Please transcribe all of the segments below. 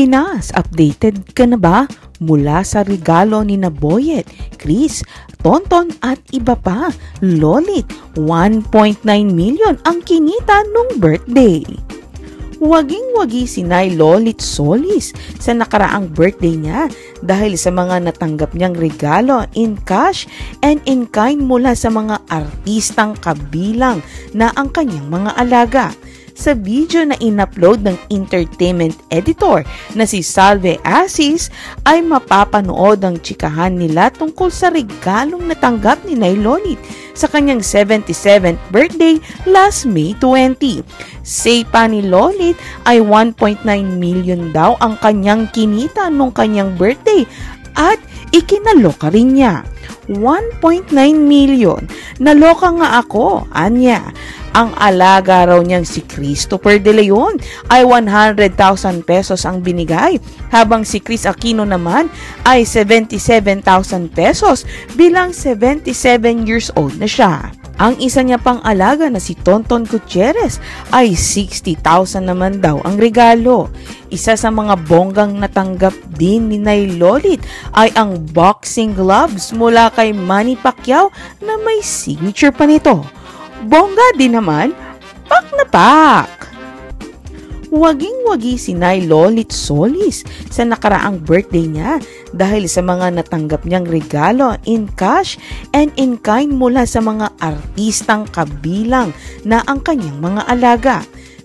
Pinas, updated ka na ba? Mula sa regalo ni Boyet, Chris, Tonton at iba pa, Lolit, 1.9 million ang kinita nung birthday. Waging-wagi si Nay Lolit Solis sa nakaraang birthday niya dahil sa mga natanggap niyang regalo in cash and in kind mula sa mga artistang kabilang na ang kanyang mga alaga. Sa video na in-upload ng entertainment editor na si Salve Asis ay mapapanood ang tsikahan nila tungkol sa regalong natanggap ni Nay Lolit sa kanyang 77th birthday last May 20. Say pa ni Lolit ay 1.9 million daw ang kanyang kinita nung kanyang birthday at ikinaloka rin niya. 1.9 million. Naloka nga ako, anya. Ang alaga raw niyang si Christopher De Leon ay 100,000 pesos ang binigay, habang si Chris Aquino naman ay 77,000 pesos bilang 77 years old na siya. Ang isa niya pang alaga na si Tonton Gutierrez ay 60,000 naman daw ang regalo. Isa sa mga bonggang natanggap din ni Nay Lolit ay ang boxing gloves mula kay Manny Pacquiao na may signature pa nito. Bongga din naman, pak na pak! Waging-wagi si Nay Lolit Solis sa nakaraang birthday niya dahil sa mga natanggap niyang regalo in cash and in kind mula sa mga artistang kabilang na ang kanyang mga alaga.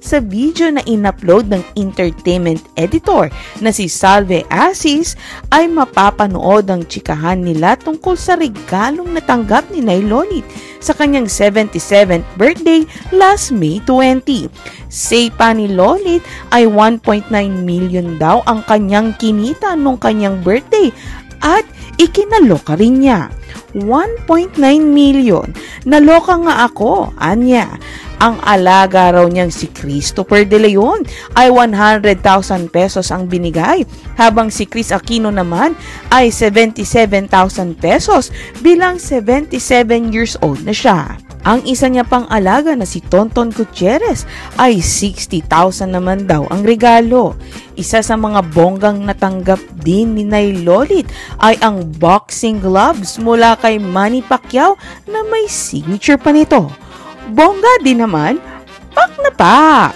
Sa video na in-upload ng entertainment editor na si Salve Asis ay mapapanood ang tsikahan nila tungkol sa regalong natanggap ni Nay Lolit sa kanyang 77th birthday last May 20. Say pa ni Lolit ay 1.9 million daw ang kanyang kinita nung kanyang birthday at ikinaloka rin niya. 1.9 million. Naloka nga ako, anya. Ang alaga raw niyang si Christopher De Leon ay 100,000 pesos ang binigay, habang si Chris Aquino naman ay 77,000 pesos bilang 77 years old na siya. Ang isa niya pang alaga na si Tonton Gutierrez ay 60,000 naman daw ang regalo. Isa sa mga bonggang natanggap din ni Nay Lolit ay ang boxing gloves mula kay Manny Pacquiao na may signature pa nito. Bongga din naman, pak na pak!